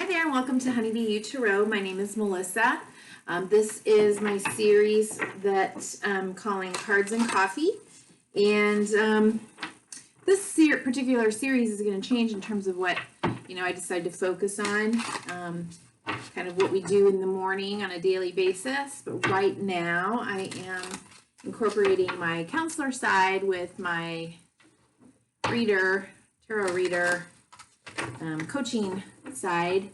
Hi there, and welcome to Honeybee You Tarot. My name is Melissa. This is my series that I'm calling Cards and Coffee. And this particular series is going to change in terms of what, I decide to focus on, kind of what we do in the morning on a daily basis. But right now I am incorporating my counselor side with my tarot reader, coaching side,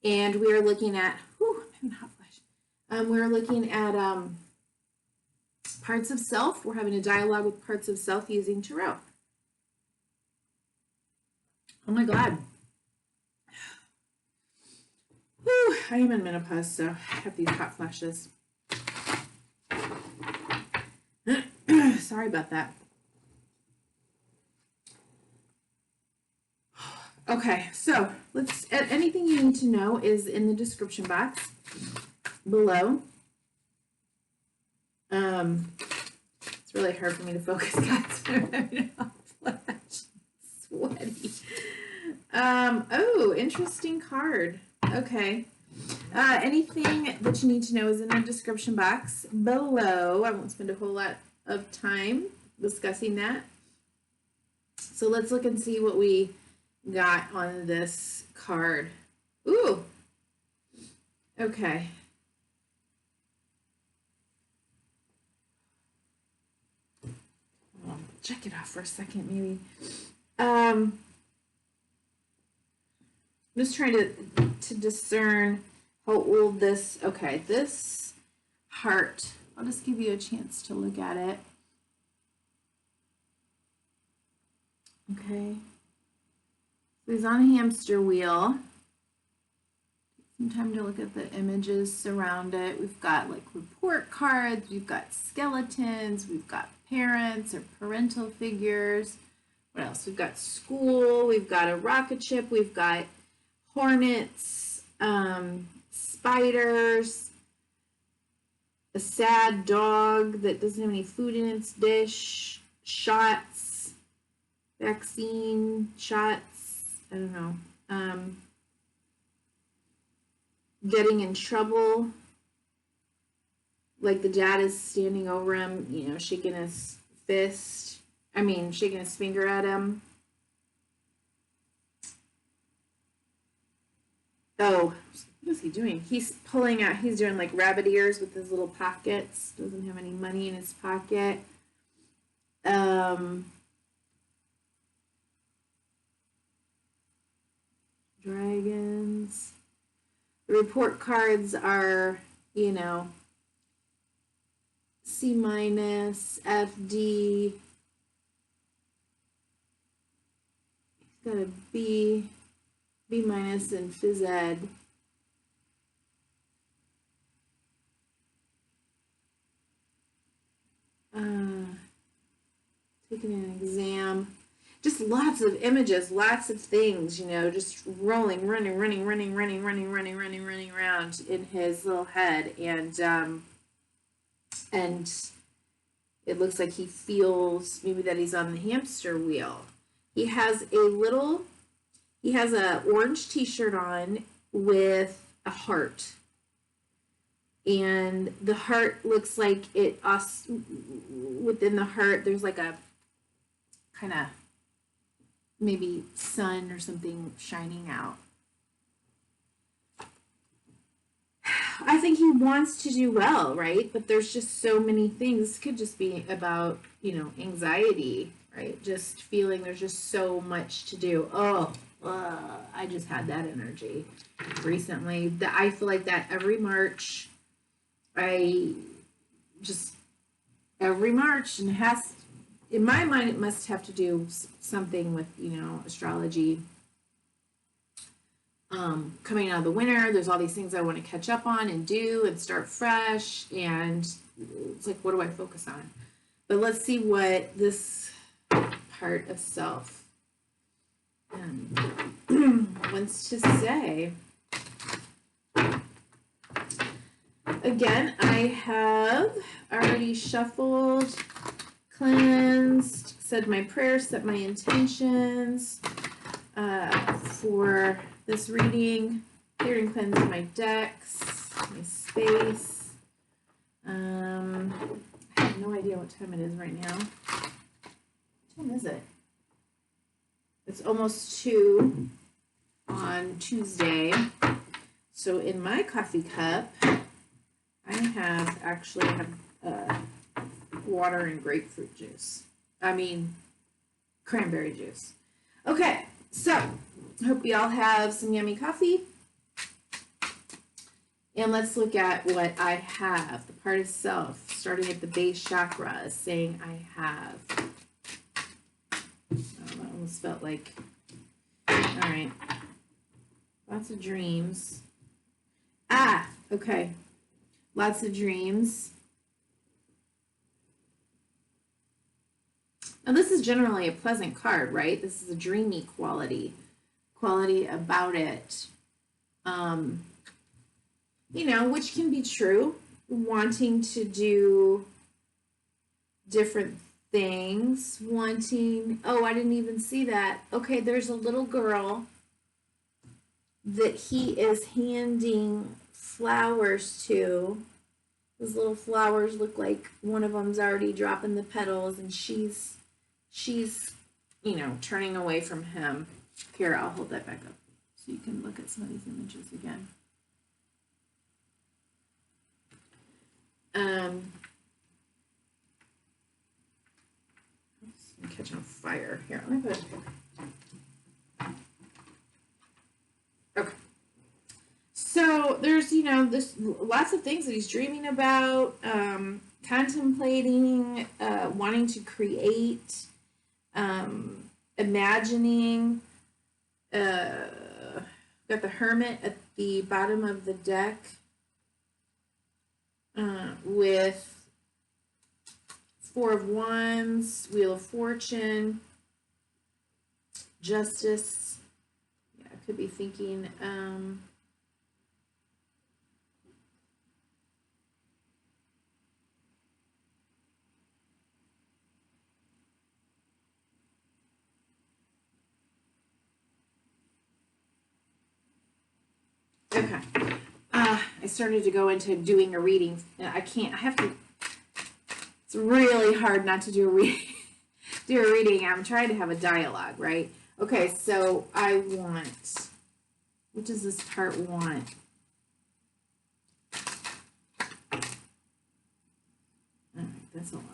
and we are looking at I'm having a hot flash. We're looking at parts of self. We're having a dialogue with parts of self using tarot. Oh my god. Whew, I am in menopause, so I have these hot flashes. Sorry about that. Okay, so anything you need to know is in the description box below. It's really hard for me to focus, guys. I'm having a hot flash. Sweaty. Oh, interesting card. Okay. Anything that you need to know is in the description box below. I won't spend a whole lot of time discussing that. So let's look and see what we got on this card. Ooh. Okay. I'll check it off for a second, maybe. I'm just trying to discern how old this. Okay, this heart. I'll just give you a chance to look at it. Okay. He's on a hamster wheel. Take some time to look at the images around it. We've got like report cards, we've got skeletons, we've got parents or parental figures. What else? We've got school, we've got a rocket ship, we've got hornets, spiders, a sad dog that doesn't have any food in its dish, shots, vaccine shots. I don't know, getting in trouble, like the dad is standing over him, shaking his shaking his finger at him. Oh, what is he doing? He's pulling out, he's doing like rabbit ears with his little pockets, doesn't have any money in his pocket. Dragons. The report cards are, C minus, F, D. He's got a B, B minus, and phys ed. Taking an exam. Just lots of images, lots of things, just running around in his little head. And it looks like he feels maybe that he's on the hamster wheel. He has an orange t-shirt on with a heart. And the heart looks like within the heart, there's like a kind of maybe sun or something shining out. I think he wants to do well, right? But there's just so many things. This could just be about, anxiety, right? Just feeling there's just so much to do. I just had that energy recently. I feel like that every March. Every March, and in my mind, it must have to do something with, astrology. Coming out of the winter, there's all these things I want to catch up on and do and start fresh. And it's like, what do I focus on? But let's see what this part of self wants to say. Again, I have already shuffled, cleansed, said my prayers, set my intentions for this reading. clear and cleanse my decks, my space. I have no idea what time it is right now. What time is it? It's almost 2 on Tuesday. So in my coffee cup, I actually have water and grapefruit juice. I mean, cranberry juice. Okay, so hope you all have some yummy coffee. And let's look at what I have. The part of self, starting at the base chakra, is saying I have. Oh, that almost felt like, all right. Lots of dreams. Okay. Lots of dreams. Now this is generally a pleasant card, right? This is a dreamy quality about it. You know, which can be true. Wanting to do different things. Oh, I didn't even see that. Okay, there's a little girl that he is handing flowers to. Those little flowers look like one of them's already dropping the petals, and she's, you know, turning away from him. Here, I'll hold that back up so you can look at some of these images again. Oops, I'm catching on fire. Here, let me put it here. Okay. So there's, you know, there's lots of things that he's dreaming about, contemplating, wanting to create, imagining. Got the Hermit at the bottom of the deck with 4 of Wands, Wheel of Fortune, Justice. Yeah, I could be thinking okay. I started to go into doing a reading. I have to, it's really hard not to do a reading. I'm trying to have a dialogue, right? Okay, so I want, what does this part want? All right, that's a lot.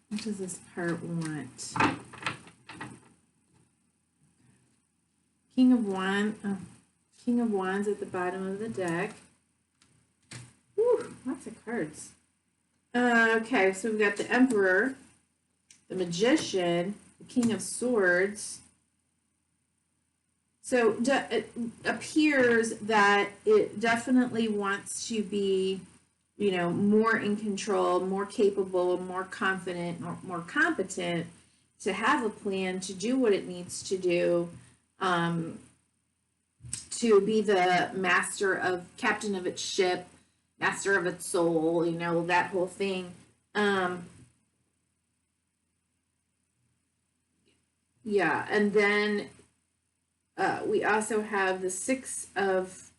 What does this part want? King of Wands at the bottom of the deck. Whew, lots of cards. Okay, so we've got the Emperor, the Magician, the King of Swords. So it appears that it definitely wants to be, you know, more in control, more capable, more confident, more competent to have a plan, to do what it needs to do, to be the captain of its ship, master of its soul, you know, that whole thing. Yeah, and then we also have the 6 of,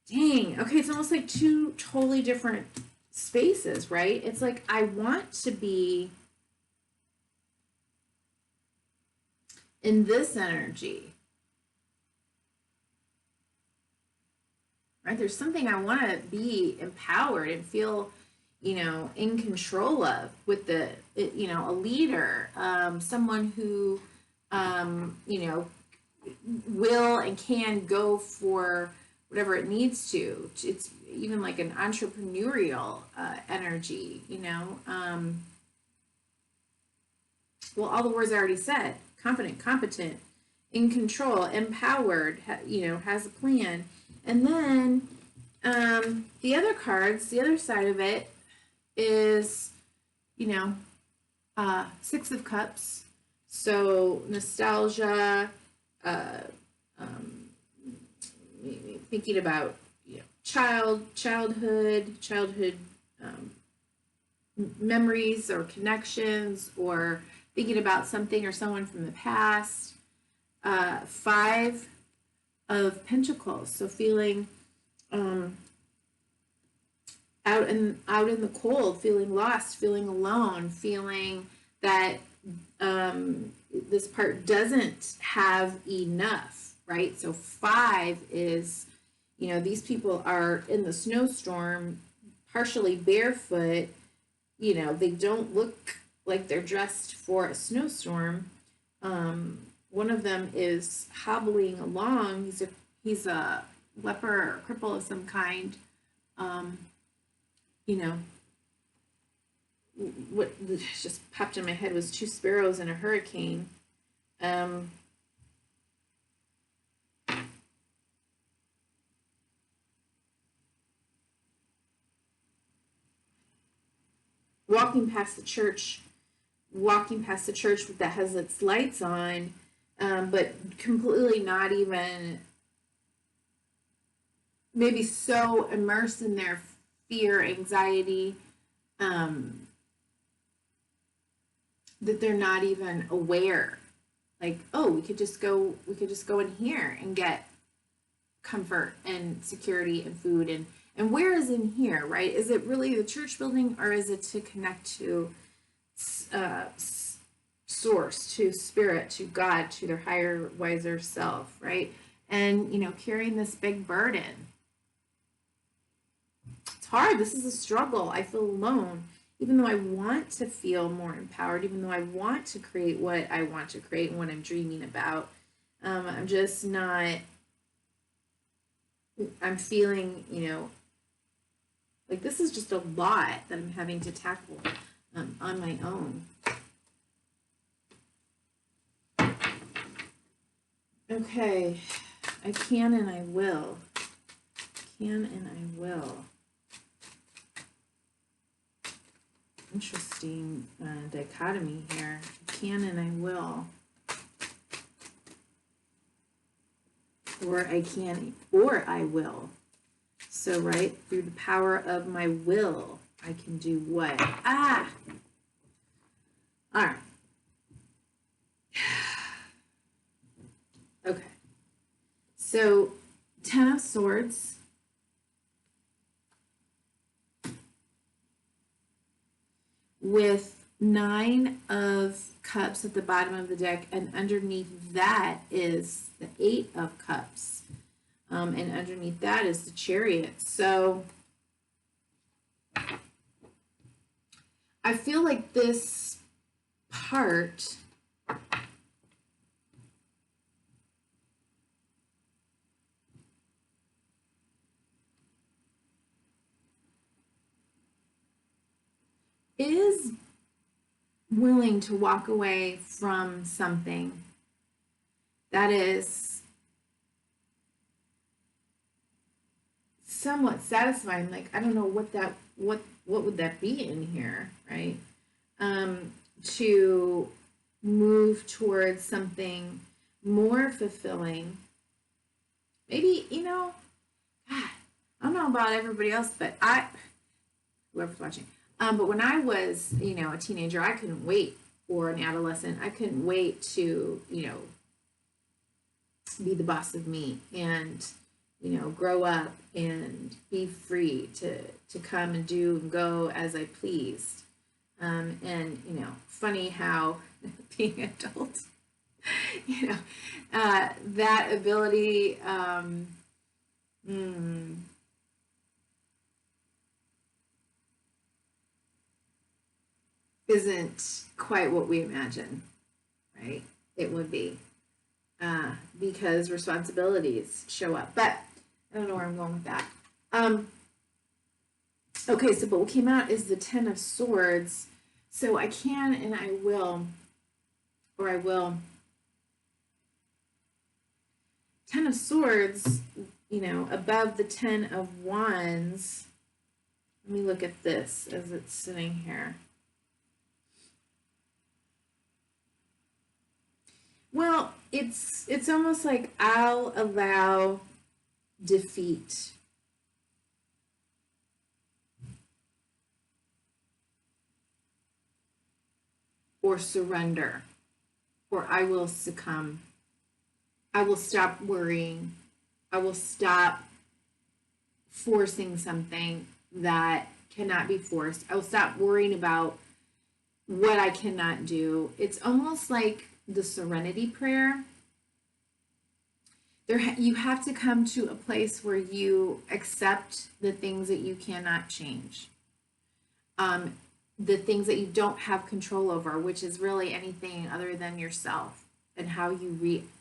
dang, okay, it's almost like 2 totally different spaces, right? It's like I want to be in this energy. Right? There's something I want to be empowered and feel, you know, in control of with the, you know, a leader, someone who, you know, will and can go for whatever it needs to. It's even like an entrepreneurial energy, you know. Well, all the words I already said: confident, competent, in control, empowered, you know, has a plan. And then the other cards, the other side of it is, you know, 6 of Cups. So nostalgia, thinking about, you know, childhood memories or connections, or thinking about something or someone from the past. 5 of Pentacles. So feeling out in the cold, feeling lost, feeling alone, feeling that this part doesn't have enough, right? So 5 is, these people are in the snowstorm, partially barefoot. They don't look like they're dressed for a snowstorm. One of them is hobbling along. He's a leper or cripple of some kind. What just popped in my head was 2 sparrows in a hurricane. Walking past the church that has its lights on, but completely not even, maybe so immersed in their fear, anxiety, that they're not even aware. Like, oh, we could just go in here and get comfort and security and food, and where is in here, right? Is it really the church building, or is it to connect to source, to spirit, to God, to their higher, wiser self, right? And carrying this big burden. It's hard. This is a struggle. I feel alone, even though I want to feel more empowered, even though I want to create what I want to create and what I'm dreaming about. I'm just not, I'm feeling, like this is just a lot that I'm having to tackle on my own. Okay, I can and I will. Can and I will. Interesting dichotomy here. Can and I will. Or I can or I will. So, right, through the power of my will, I can do what? All right. Okay. So, 10 of Swords. With 9 of Cups at the bottom of the deck, and underneath that is the 8 of Cups. And underneath that is the Chariot. So I feel like this part is willing to walk away from something that is somewhat satisfying. Like, I don't know what would that be in here, right? To move towards something more fulfilling. Maybe, God, I don't know about everybody else, but whoever's watching, but when I was, a teenager, I couldn't wait, or an adolescent, I couldn't wait to, be the boss of me and, grow up and be free to come and do and go as I pleased. And, funny how being adult, that ability, isn't quite what we imagine, right? It would be, because responsibilities show up. But I don't know where I'm going with that. Okay, so but what came out is the 10 of Swords. So I can and I will, or I will. 10 of Swords, above the 10 of Wands. Let me look at this as it's sitting here. Well, it's almost like I'll allow defeat. Or surrender. Or I will succumb. I will stop worrying. I will stop forcing something that cannot be forced. I will stop worrying about what I cannot do. It's almost like the serenity prayer. You have to come to a place where you accept the things that you cannot change. The things that you don't have control over, which is really anything other than yourself and how you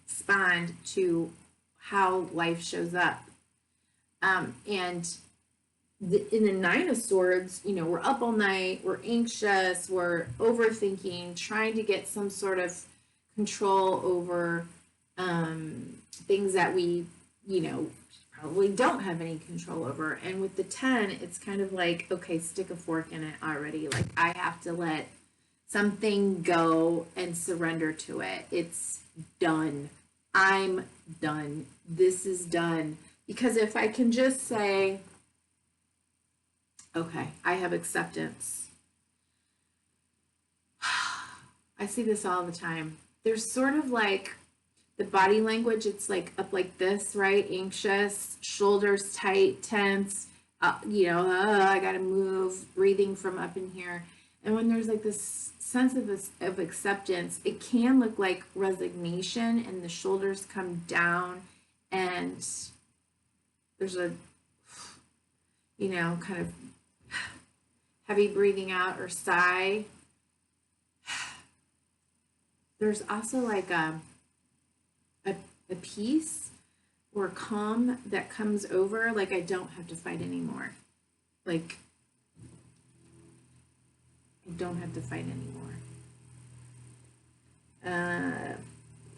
respond to how life shows up. And in the Nine of Swords, you know, we're up all night, we're anxious, we're overthinking, trying to get some sort of control over things that we, you know, probably don't have any control over. And with the 10, it's kind of like, okay, stick a fork in it already. Like, I have to let something go and surrender to it. It's done. I'm done. This is done. Because if I can just say, okay, I have acceptance. I see this all the time. There's sort of like the body language, it's like up like this, right? Anxious, shoulders tight, tense, I gotta move, breathing from up in here. And when there's like this sense of acceptance, it can look like resignation and the shoulders come down and there's a, kind of heavy breathing out or sigh. There's also like a peace or calm that comes over, like I don't have to fight anymore. Like, I don't have to fight anymore.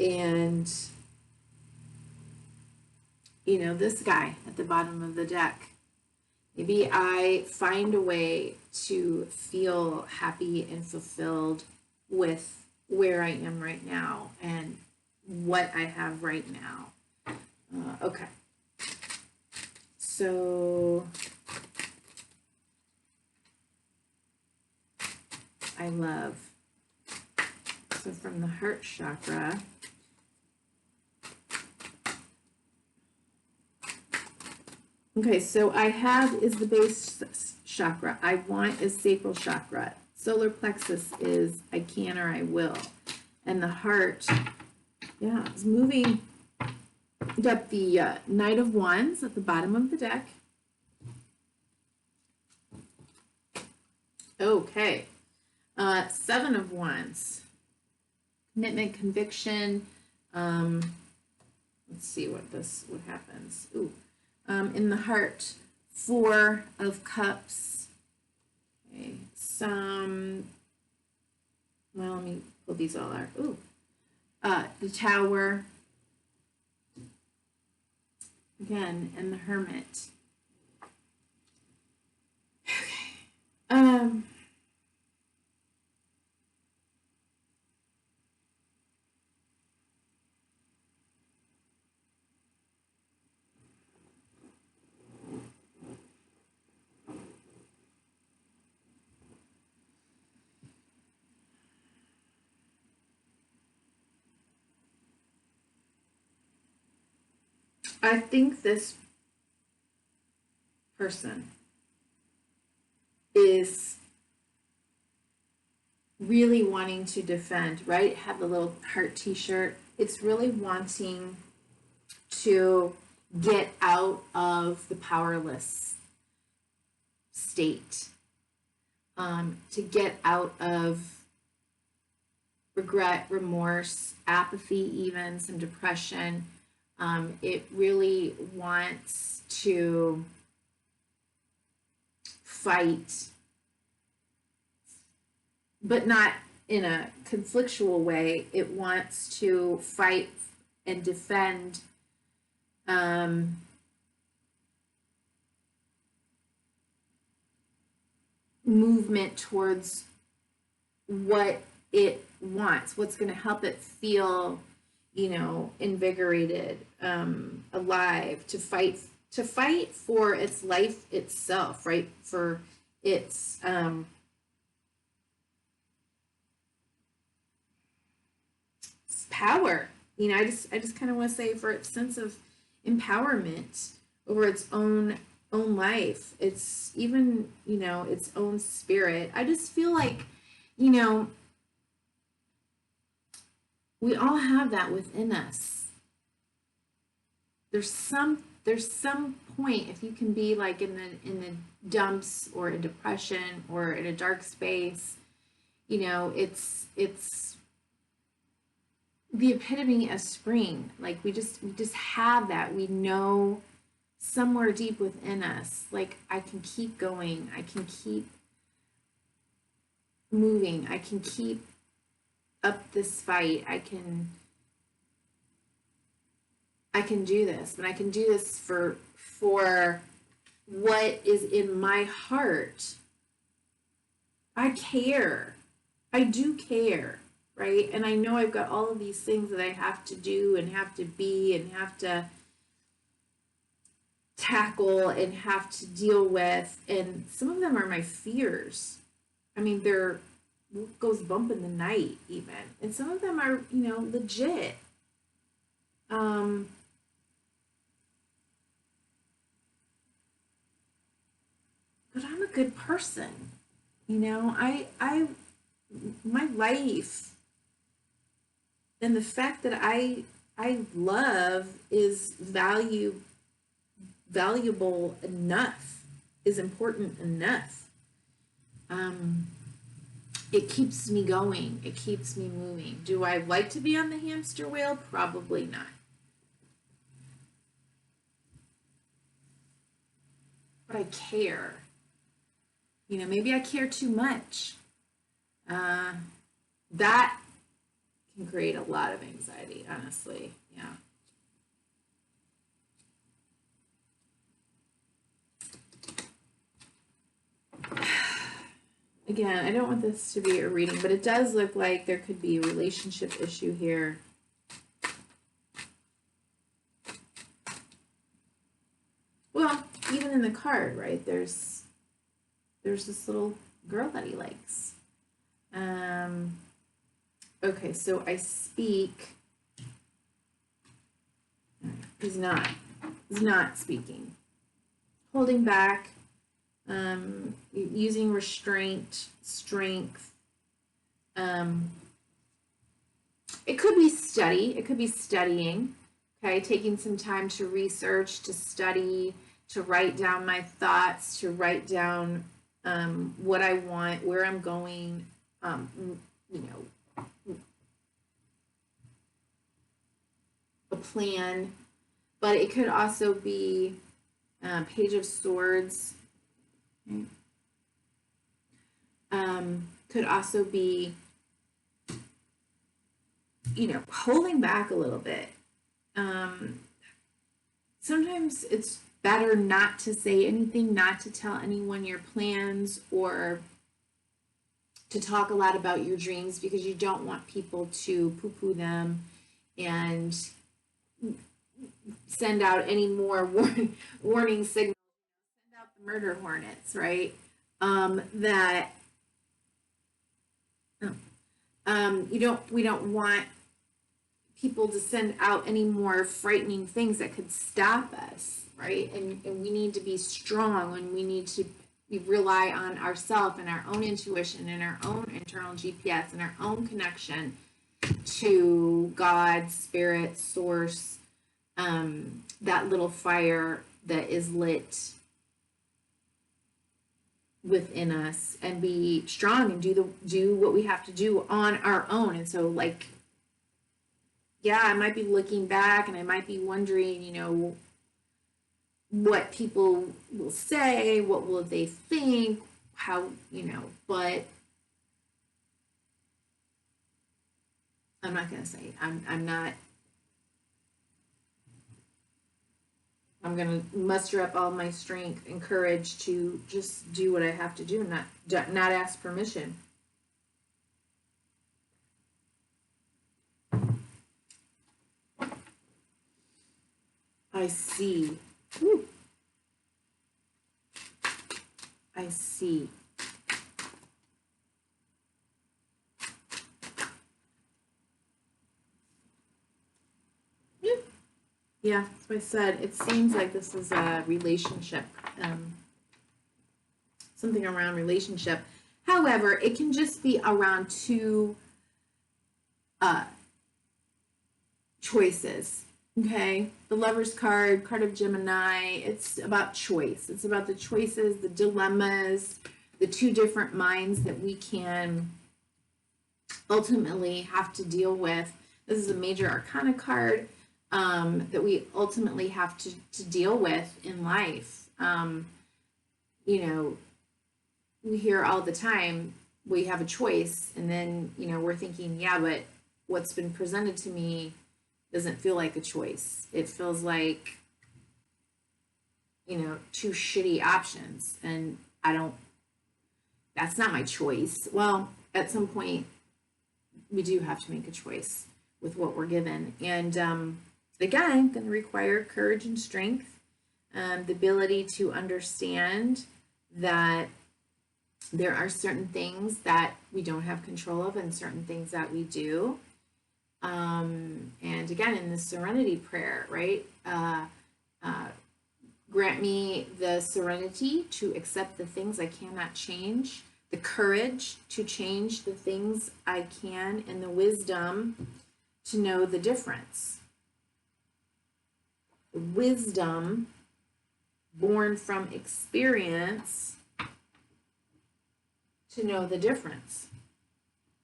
And, this guy at the bottom of the deck, maybe I find a way to feel happy and fulfilled with where I am right now and what I have right now. Okay. So I love, so from the heart chakra, okay, so I have is the base chakra. I want is sacral chakra. Solar plexus is I can or I will. And the heart, yeah, is moving. We got the Knight of Wands at the bottom of the deck. Okay. Seven of Wands. Commitment, conviction. Let's see what happens. Ooh. In the heart, Four of Cups. Okay. Let me pull these all out. Ooh. The Tower. Again, and the Hermit. Okay. I think this person is really wanting to defend, right? Have the little heart t-shirt. It's really wanting to get out of the powerless state, to get out of regret, remorse, apathy, even some depression. It really wants to fight, but not in a conflictual way. It wants to fight and defend movement towards what it wants, what's going to help it feel, invigorated, alive, to fight for its life itself, right? For its power. I just kind of want to say for its sense of empowerment over its own life. It's even, you know, its own spirit. I just feel like, you know, we all have that within us. There's some point, if you can be like in the dumps or in depression or in a dark space, you know, it's the epitome of spring. Like we just have that. We know somewhere deep within us, like I can keep going, I can keep moving, I can keep up this fight, I can do this, but I can do this for what is in my heart. I care. I do care, right? And I know I've got all of these things that I have to do and have to be and have to tackle and have to deal with. And some of them are my fears. I mean, they're what goes bump in the night even. And some of them are, you know, legit. But I'm a good person. You know, my life and the fact that I love is valuable enough, is important enough. It keeps me going. It keeps me moving. Do I like to be on the hamster wheel? Probably not. But I care. You know, maybe I care too much. That can create a lot of anxiety, honestly. Yeah. Again, I don't want this to be a reading, but it does look like there could be a relationship issue here. Well, even in the card, right? There's this little girl that he likes. Okay, so I speak. He's not speaking. Holding back, using restraint, strength. It could be study. It could be studying. Okay, taking some time to research, to study, to write down my thoughts, to write down what I want, where I'm going, you know, a plan. But it could also be Page of Swords. Could also be, you know, holding back a little bit. Sometimes it's better not to say anything, not to tell anyone your plans or to talk a lot about your dreams, because you don't want people to poo-poo them and send out any more warning signals. Send out the murder hornets, right? We don't want people to send out any more frightening things that could stop us, right? And we need to be strong, and we need to rely on ourselves and our own intuition and our own internal GPS and our own connection to God, spirit, source, that little fire that is lit within us, and be strong and do what we have to do on our own. And so, like, yeah, I might be looking back and I might be wondering, you know, what people will say, what will they think, how, you know, but I'm not going to say, I'm going to muster up all my strength and courage to just do what I have to do and not ask permission. I see. Woo. I see. Yeah, that's what I said. It seems like this is a relationship, something around relationship. However, it can just be around two choices. Okay, the Lover's card, card of Gemini, it's about choice. It's about the choices, the dilemmas, the two different minds that we can ultimately have to deal with. This is a major arcana card that we ultimately have to deal with in life. You know, we hear all the time, we have a choice, and then, you know, we're thinking, yeah, but what's been presented to me doesn't feel like a choice. It feels like, you know, two shitty options, and that's not my choice. Well, at some point, we do have to make a choice with what we're given. And again, going to require courage and strength, the ability to understand that there are certain things that we don't have control of and certain things that we do. And again, in the serenity prayer, right? Grant me the serenity to accept the things I cannot change, the courage to change the things I can, and the wisdom to know the difference. The wisdom born from experience to know the difference.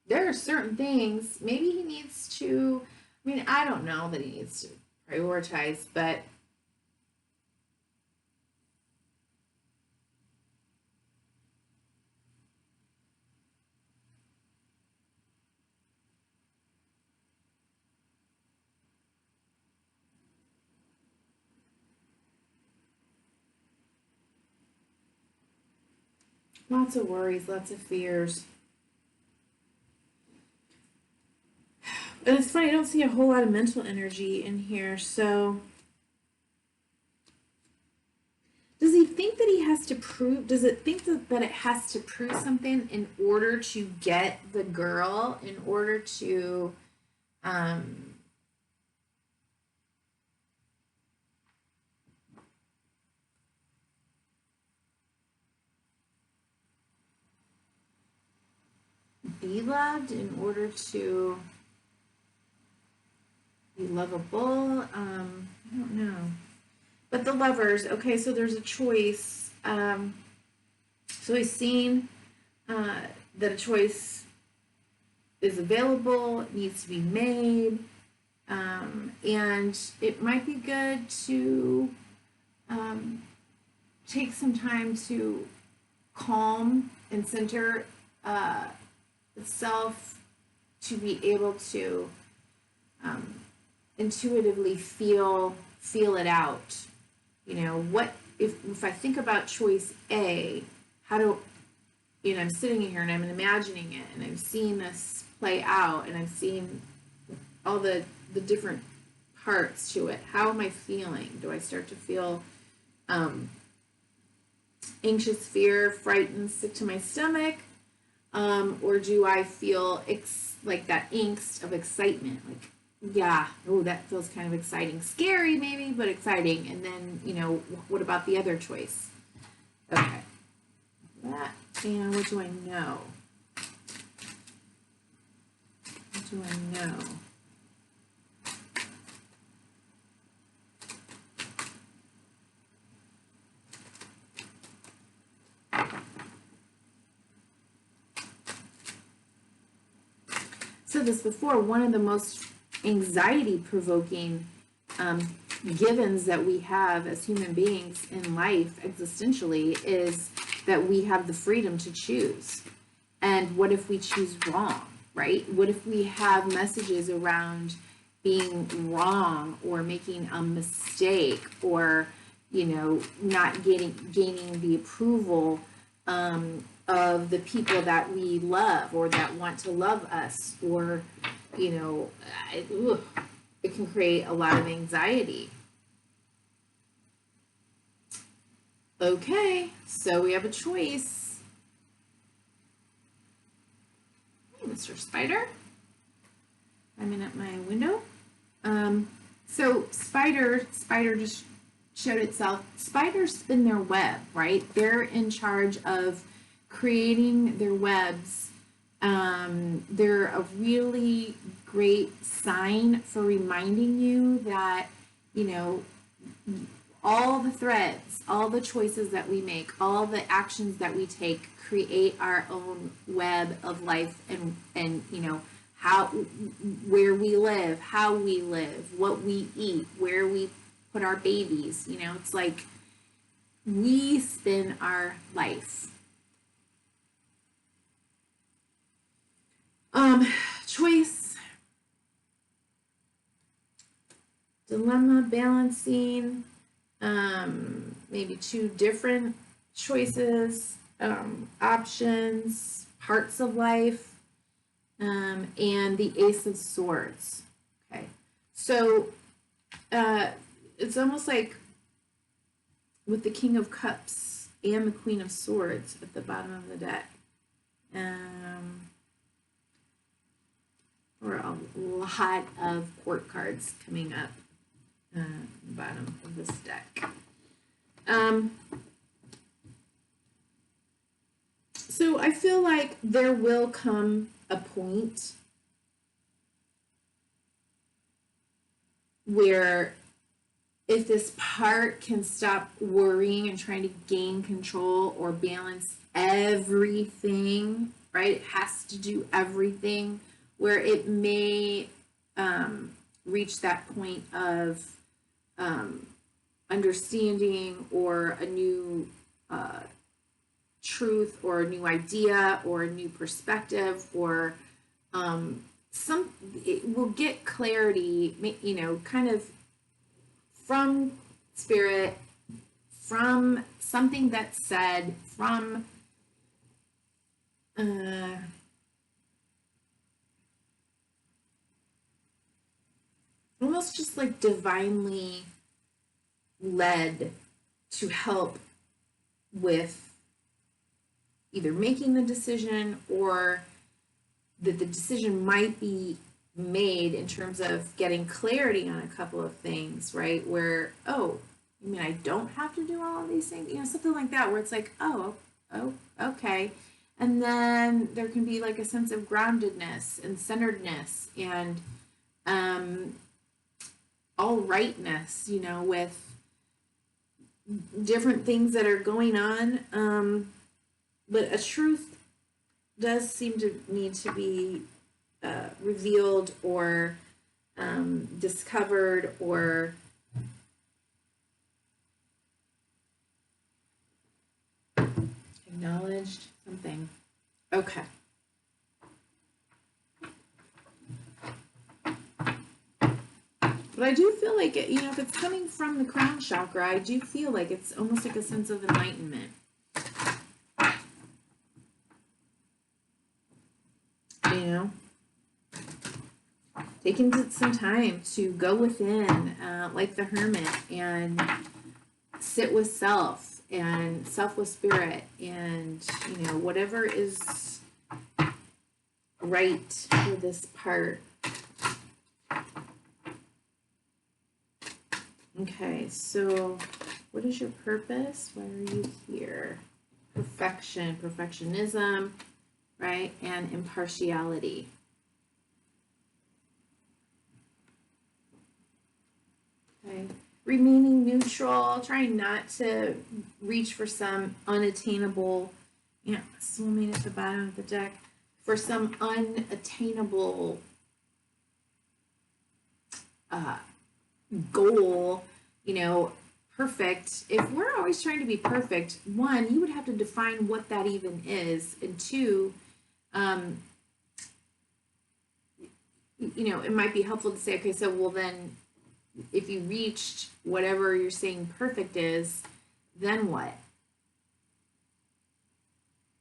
There are certain things, maybe he needs to, I mean, I don't know that he needs to prioritize, but lots of worries, lots of fears. And it's funny, I don't see a whole lot of mental energy in here, so does he think that he has to prove, does it think that it has to prove something in order to get the girl, in order to be loved, in order to be lovable? I don't know. But the Lovers, okay, so there's a choice. So he's seen that a choice is available, it needs to be made, and it might be good to take some time to calm and center itself, to be able to intuitively feel it out. You know, what if I think about choice A, how do, you know, I'm sitting here and I'm imagining it and I'm seeing this play out and I'm seeing all the different parts to it. How am I feeling? Do I start to feel anxious, fear, frightened, sick to my stomach? Or do I feel like that angst of excitement? Like, yeah, oh, that feels kind of exciting. Scary, maybe, but exciting. And then, you know, what about the other choice? Okay. That, and what do I know? What do I know? Said this before, one of the most anxiety provoking givens that we have as human beings in life existentially is that we have the freedom to choose. And what if we choose wrong, right? What if we have messages around being wrong or making a mistake or, you know, not gaining the approval of the people that we love or that want to love us, or, you know, it can create a lot of anxiety. Okay, so we have a choice. Hey, Mr. Spider. I'm in at my window. So spider just showed itself. Spiders spin their web, right? They're in charge of creating their webs. They're a really great sign for reminding you that, you know, all the threads, all the choices that we make, all the actions that we take create our own web of life, and you know, how, where we live, how we live, what we eat, where we put our babies. You know, it's like we spin our life. Choice, dilemma, balancing, maybe two different choices, options, parts of life, and the Ace of Swords. Okay, so it's almost like with the King of Cups and the Queen of Swords at the bottom of the deck. Or a lot of court cards coming up the bottom of this deck. So I feel like there will come a point where if this part can stop worrying and trying to gain control or balance everything, right? It has to do everything, where it may reach that point of understanding or a new truth or a new idea or a new perspective, or it will get clarity, you know, kind of from spirit, from something that's said, from almost just like divinely led to help with either making the decision, or that the decision might be made in terms of getting clarity on a couple of things, right? Where, oh, I mean, I don't have to do all of these things, you know, something like that, where it's like, oh, okay. And then there can be like a sense of groundedness and centeredness and all rightness, you know, with different things that are going on. But a truth does seem to need to be revealed or discovered or acknowledged, something. Okay. But I do feel like, you know, if it's coming from the crown chakra, I do feel like it's almost like a sense of enlightenment. You know? Taking some time to go within, like the hermit, and sit with self and self with spirit, and, you know, whatever is right for this part. Okay, so what is your purpose? Why are you here? Perfection, perfectionism, right? And impartiality. Okay. Remaining neutral, trying not to reach for some unattainable, you know, soulmate at the bottom of the deck, for some unattainable goal, you know, perfect. If we're always trying to be perfect, one, you would have to define what that even is, and two, you know, it might be helpful to say, okay, so well then, if you reached whatever you're saying perfect is, then what?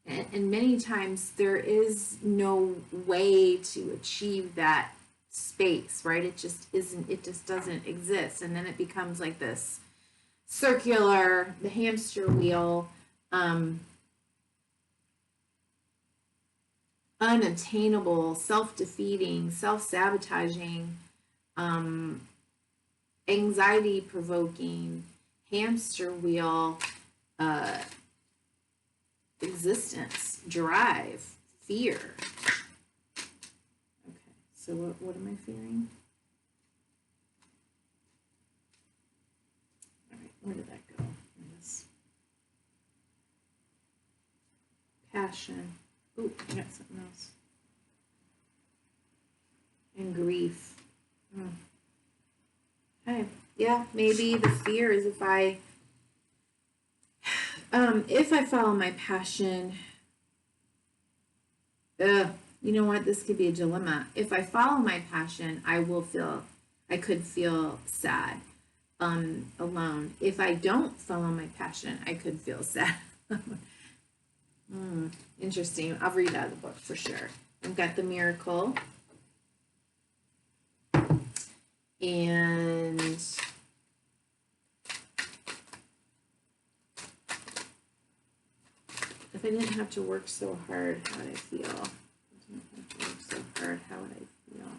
And many times there is no way to achieve that space, right? It just isn't, it just doesn't exist. And then it becomes like this circular, the hamster wheel, unattainable, self-defeating, self-sabotaging, anxiety-provoking hamster wheel existence, drive, fear. Okay, so what am I fearing? All right, where did that go? Passion. Ooh, I got something else. And grief. Okay, yeah, maybe the fear is if I follow my passion, you know what, this could be a dilemma. If I follow my passion, I could feel sad, alone. If I don't follow my passion, I could feel sad. Interesting. I'll read out of the book for sure. I've got the miracle. And if I didn't have to work so hard, how would I feel? If I didn't have to work so hard, how would I feel?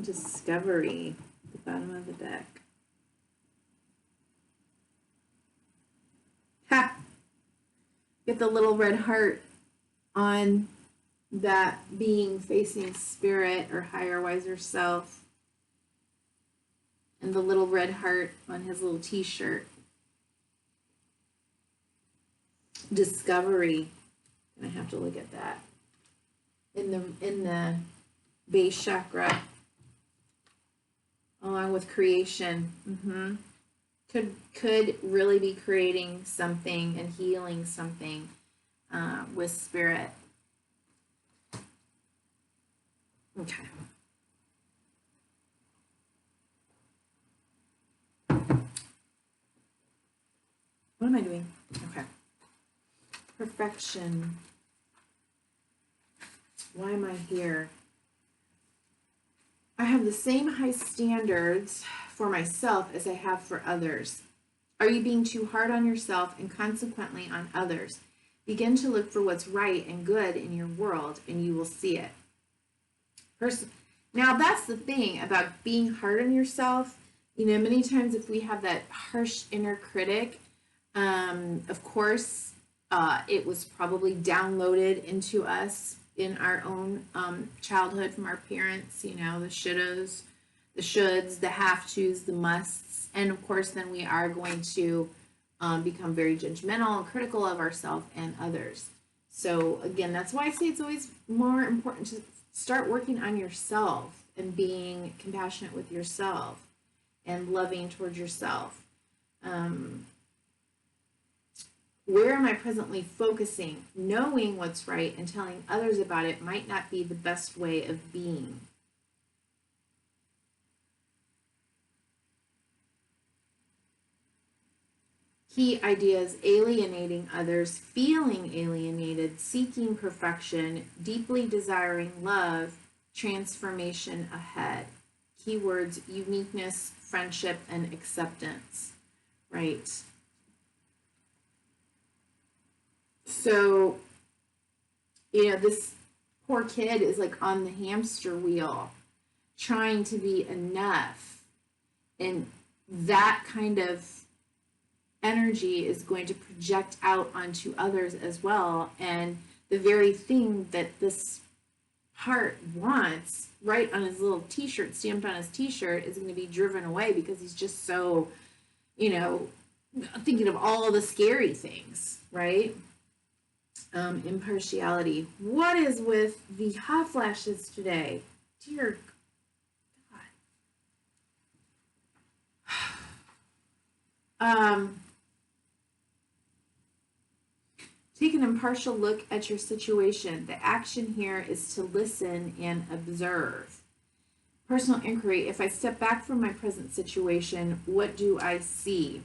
Discovery, the bottom of the deck. Ha! Get the little red heart on that being facing spirit or higher, wiser self. And the little red heart on his little t-shirt. Discovery. And I have to look at that. In the base chakra. Along with creation. Could really be creating something and healing something with spirit. Okay. What am I doing? Okay. Perfection. Why am I here? I have the same high standards for myself as I have for others. Are you being too hard on yourself and consequently on others? Begin to look for what's right and good in your world and you will see it. Now that's the thing about being hard on yourself. You know, many times if we have that harsh inner critic, of course, it was probably downloaded into us in our own childhood from our parents, you know, the shouldas, the shoulds, the have-tos, the musts. And of course, then we are going to become very judgmental and critical of ourselves and others. So again, that's why I say it's always more important to start working on yourself and being compassionate with yourself and loving towards yourself. Where am I presently focusing? Knowing what's right and telling others about it might not be the best way of being. Key ideas: alienating others, feeling alienated, seeking perfection, deeply desiring love, transformation ahead. Keywords: uniqueness, friendship, and acceptance. Right. So, you know, this poor kid is like on the hamster wheel trying to be enough. And that kind of energy is going to project out onto others as well. And the very thing that this heart wants, right on his little t-shirt, stamped on his t-shirt, is going to be driven away because he's just so, you know, thinking of all the scary things, right? Impartiality. What is with the hot flashes today? Dear God. Take an impartial look at your situation. The action here is to listen and observe. Personal inquiry. If I step back from my present situation, what do I see?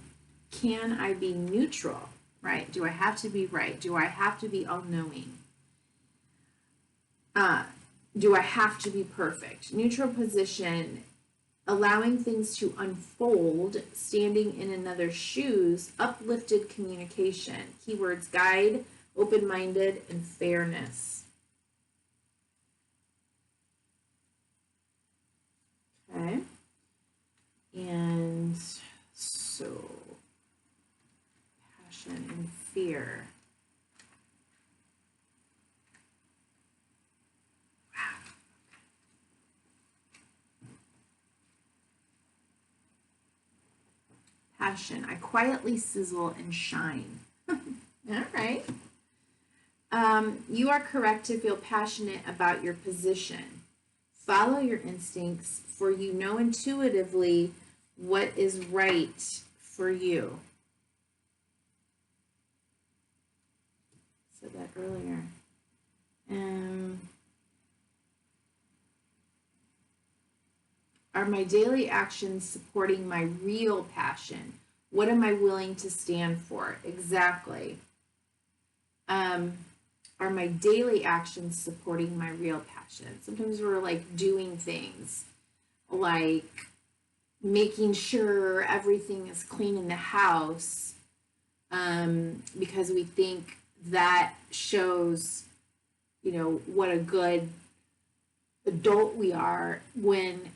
Can I be neutral? Right? Do I have to be right? Do I have to be all-knowing? Do I have to be perfect? Neutral position, allowing things to unfold, standing in another's shoes, uplifted communication. Keywords: guide, open-minded, and fairness. fire. Passion. I quietly sizzle and shine. All right. You are correct to feel passionate about your position. Follow your instincts, for you know intuitively what is right for you. Said that earlier. Are my daily actions supporting my real passion? What am I willing to stand for? Exactly. Are my daily actions supporting my real passion? Sometimes we're like doing things like making sure everything is clean in the house because we think that shows, you know, what a good adult we are, when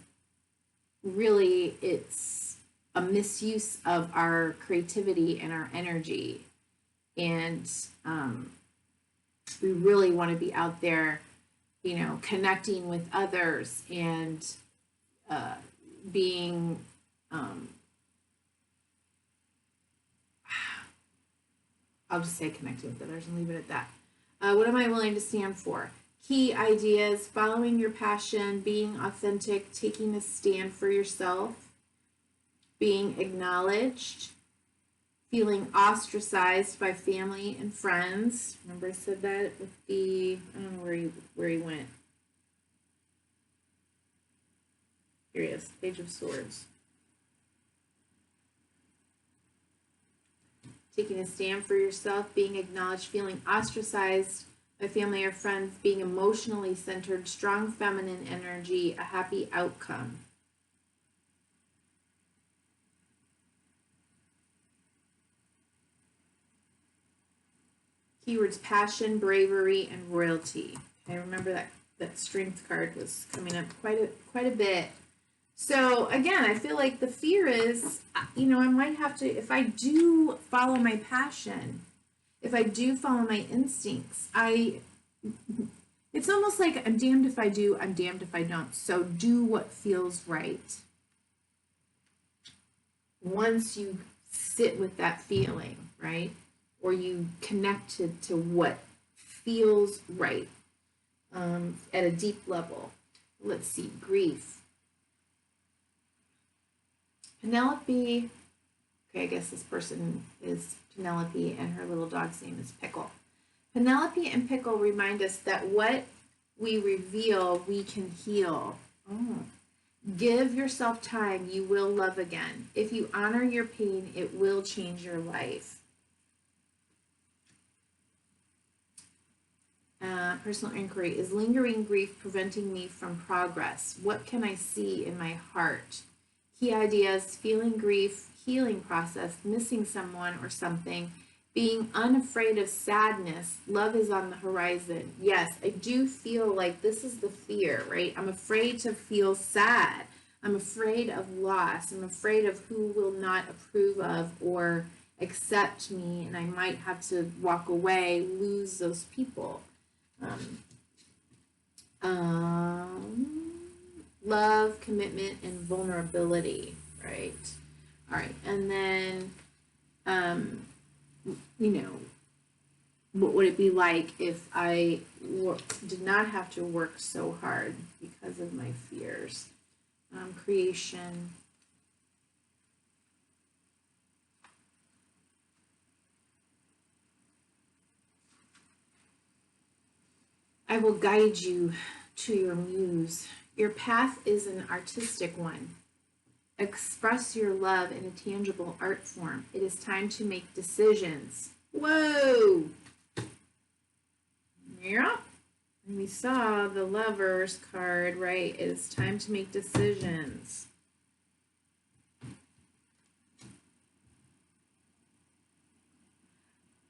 really it's a misuse of our creativity and our energy. And we really want to be out there, you know, connecting with others and being I'll just say connecting with others and leave it at that. What am I willing to stand for? Key ideas: following your passion, being authentic, taking a stand for yourself, being acknowledged, feeling ostracized by family and friends. Remember I said that with the, I don't know where he went. Here he is, Page of Swords. Taking a stand for yourself, being acknowledged, feeling ostracized by family or friends, being emotionally centered, strong feminine energy, a happy outcome. Keywords: passion, bravery, and royalty. I remember that strength card was coming up quite a bit. So again, I feel like the fear is, you know, I might have to, if I do follow my passion, if I do follow my instincts, it's almost like I'm damned if I do, I'm damned if I don't. So do what feels right. Once you sit with that feeling, right? Or you connected to what feels right at a deep level. Let's see, grief. Penelope, okay, I guess this person is Penelope and her little dog's name is Pickle. Penelope and Pickle remind us that what we reveal, we can heal. Oh. Give yourself time, you will love again. If you honor your pain, it will change your life. Personal inquiry: is lingering grief preventing me from progress? What can I see in my heart? Key ideas: feeling grief, healing process, missing someone or something, being unafraid of sadness, love is on the horizon. Yes, I do feel like this is the fear, right? I'm afraid to feel sad. I'm afraid of loss. I'm afraid of who will not approve of or accept me, and I might have to walk away, lose those people. Love, commitment, and vulnerability, right? All right, and then, you know, what would it be like if I did not have to work so hard because of my fears? Creation. I will guide you to your muse. Your path is an artistic one. Express your love in a tangible art form. It is time to make decisions. Whoa! Yeah. And we saw the Lovers card, right? It is time to make decisions.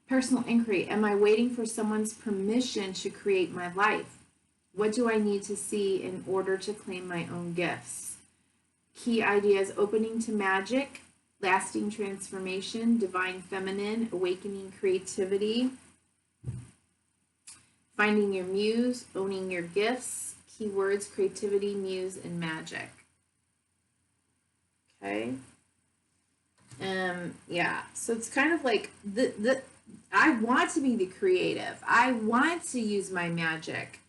Personal inquiry: am I waiting for someone's permission to create my life? What do I need to see in order to claim my own gifts? Key ideas: opening to magic, lasting transformation, divine feminine, awakening creativity, finding your muse, owning your gifts, keywords, creativity, muse, and magic. Okay. Yeah, so it's kind of like I want to be the creative. I want to use my magic,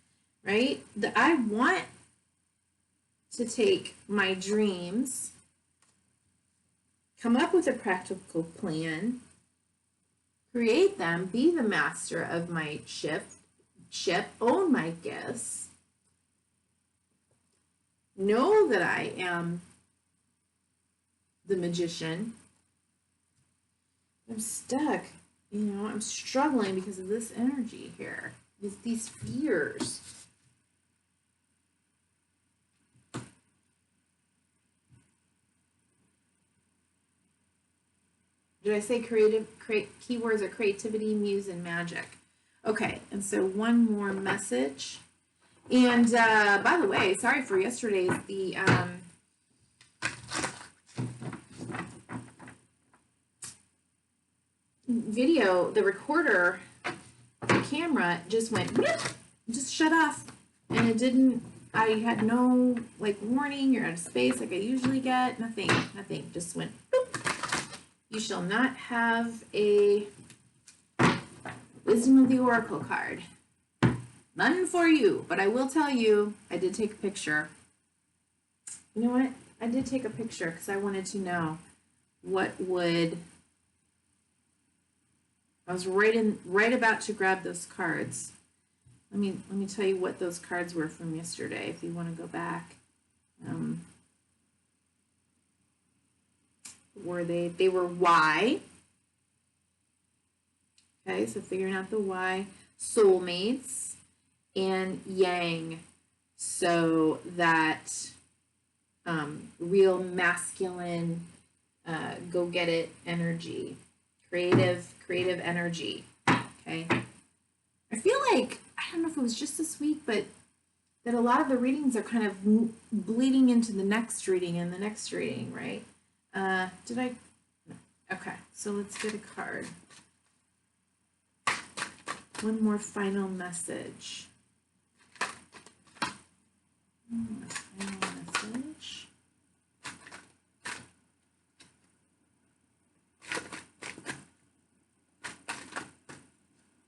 right? I want to take my dreams, come up with a practical plan, create them, be the master of my ship, own my gifts, know that I am the magician. I'm stuck, I'm struggling because of this energy here, these fears. Did I say keywords are creativity, muse, and magic? Okay, and so one more message. And by the way, sorry for yesterday's, the video, the recorder, the camera just went, just shut off. And it didn't, I had no warning, you're out of space like I usually get, nothing, just went, boop. You shall not have a Wisdom of the Oracle card. None for you, but I will tell you, I did take a picture. You know what? I did take a picture because I wanted to know what would. I was right about to grab those cards. Let me tell you what those cards were from yesterday. If you want to go back, were they were why? Okay, so figuring out the why, soulmates, and yang. So that real masculine, go get it energy, creative energy. Okay, I feel like, I don't know if it was just this week, but that a lot of the readings are kind of bleeding into the next reading and the next reading, right? Did I? No. Okay, so let's get a card. One more final message. One more final message.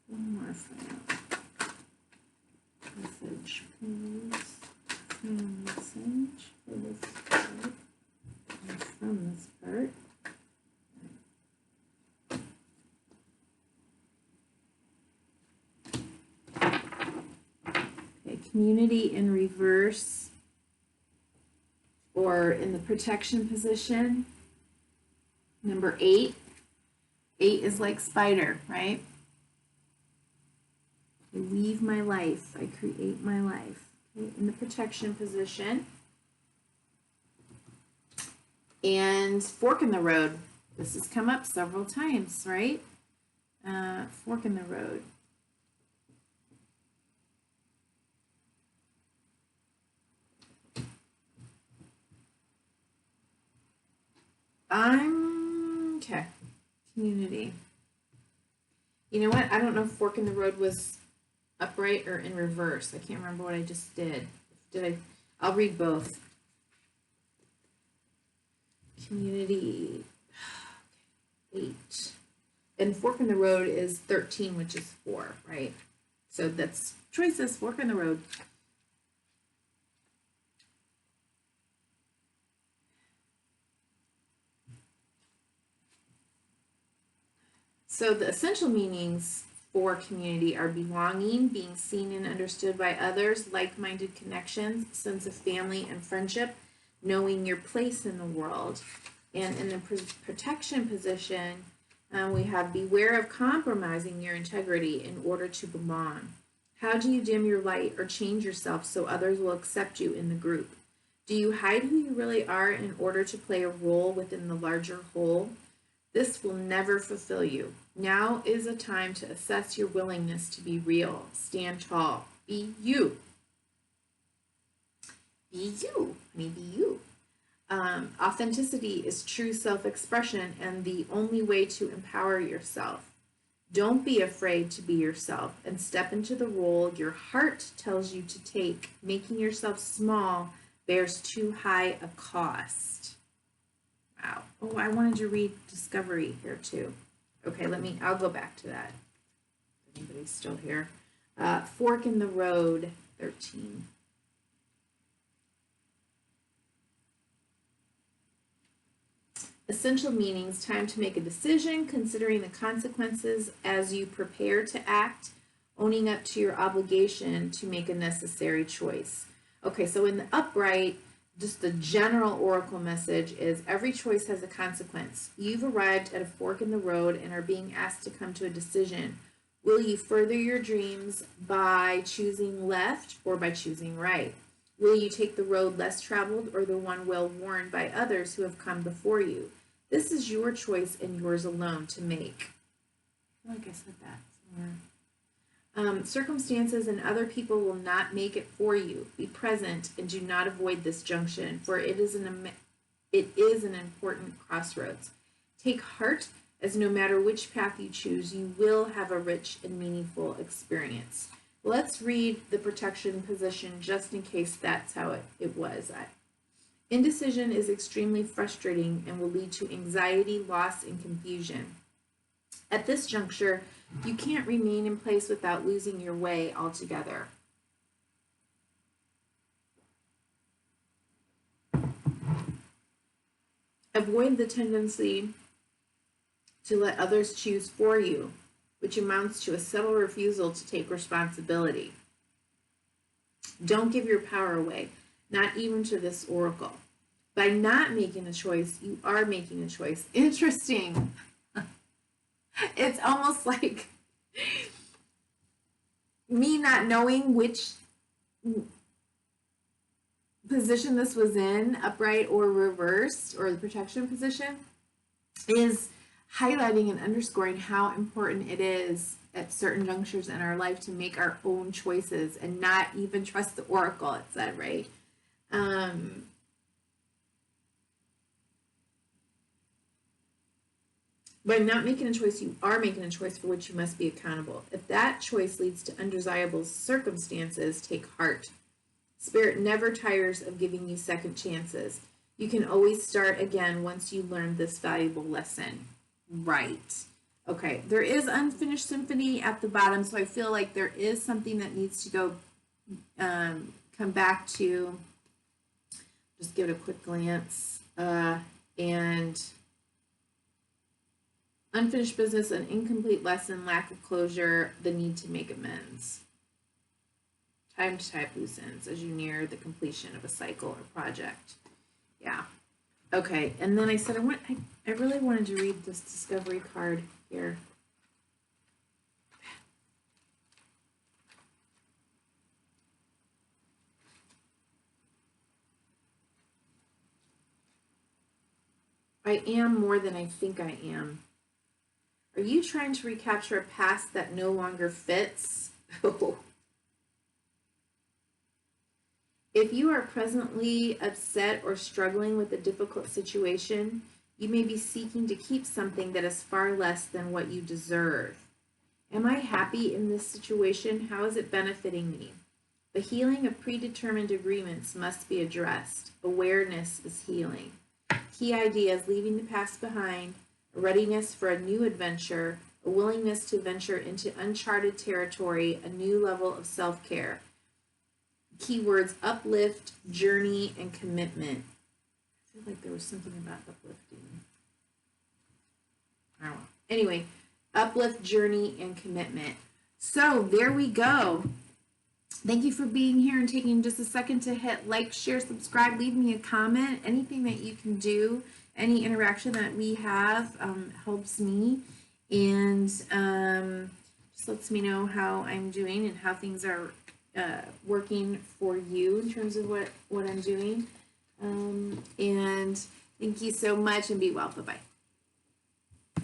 One more final message, please. Final message for this part. And from this part. Okay, community in reverse, or in the protection position. Number 8. 8 is like spider, right? I weave my life. I create my life. Okay, in the protection position. And fork in the road. This has come up several times, right? Fork in the road. Okay. Community. You know what? I don't know if fork in the road was upright or in reverse. I can't remember what I just did. I'll read both. Community. 8. And fork in the road is 13, which is 4, right? So that's choices, fork in the road. So the essential meanings for community are belonging, being seen and understood by others, like-minded connections, sense of family and friendship, knowing your place in the world. And in the protection position, we have beware of compromising your integrity in order to belong. How do you dim your light or change yourself so others will accept you in the group? Do you hide who you really are in order to play a role within the larger whole? This will never fulfill you. Now is a time to assess your willingness to be real. Stand tall. Be you. Be you. Maybe you. Authenticity is true self-expression and the only way to empower yourself. Don't be afraid to be yourself and step into the role your heart tells you to take. Making yourself small bears too high a cost. Wow. Oh, I wanted to read Discovery here too. Okay, I'll go back to that. Anybody's still here? Fork in the Road, 13. Essential meanings, time to make a decision, considering the consequences as you prepare to act, owning up to your obligation to make a necessary choice. Okay, so in the upright, just the general oracle message is every choice has a consequence. You've arrived at a fork in the road and are being asked to come to a decision. Will you further your dreams by choosing left or by choosing right? Will you take the road less traveled or the one well worn by others who have come before you? This is your choice and yours alone to make. I feel like I said that somewhere. Circumstances and other people will not make it for you. Be present and do not avoid this junction, for it is an important crossroads. Take heart, as no matter which path you choose, you will have a rich and meaningful experience. Let's read the protection position just in case that's how it was. Indecision is extremely frustrating and will lead to anxiety, loss, and confusion. At this juncture, you can't remain in place without losing your way altogether. Avoid the tendency to let others choose for you, which amounts to a subtle refusal to take responsibility. Don't give your power away, not even to this oracle. By not making a choice, you are making a choice. Interesting. It's almost like me not knowing which position this was in, upright or reversed, or the protection position, is highlighting and underscoring how important it is at certain junctures in our life to make our own choices and not even trust the oracle, it said, right? By not making a choice, you are making a choice for which you must be accountable. If that choice leads to undesirable circumstances, take heart. Spirit never tires of giving you second chances. You can always start again once you learn this valuable lesson. Right. Okay, there is unfinished symphony at the bottom, so I feel like there is something that needs to go come back to. Just give it a quick glance. And unfinished business, an incomplete lesson, lack of closure, the need to make amends. Time to tie up loose ends as you near the completion of a cycle or project. Yeah. Okay, and then I said I really wanted to read this discovery card here. I am more than I think I am. Are you trying to recapture a past that no longer fits? If you are presently upset or struggling with a difficult situation, you may be seeking to keep something that is far less than what you deserve. Am I happy in this situation? How is it benefiting me? The healing of predetermined agreements must be addressed. Awareness is healing. Key ideas: leaving the past behind, a readiness for a new adventure, a willingness to venture into uncharted territory, a new level of self-care. Keywords: uplift, journey, and commitment. I feel like there was something about uplifting. I don't know. Anyway, uplift, journey, and commitment. So there we go. Thank you for being here and taking just a second to hit like, share, subscribe, leave me a comment. Anything that you can do, any interaction that we have helps me and just lets me know how I'm doing and how things are working for you in terms of what I'm doing. And thank you so much and be well. Bye-bye.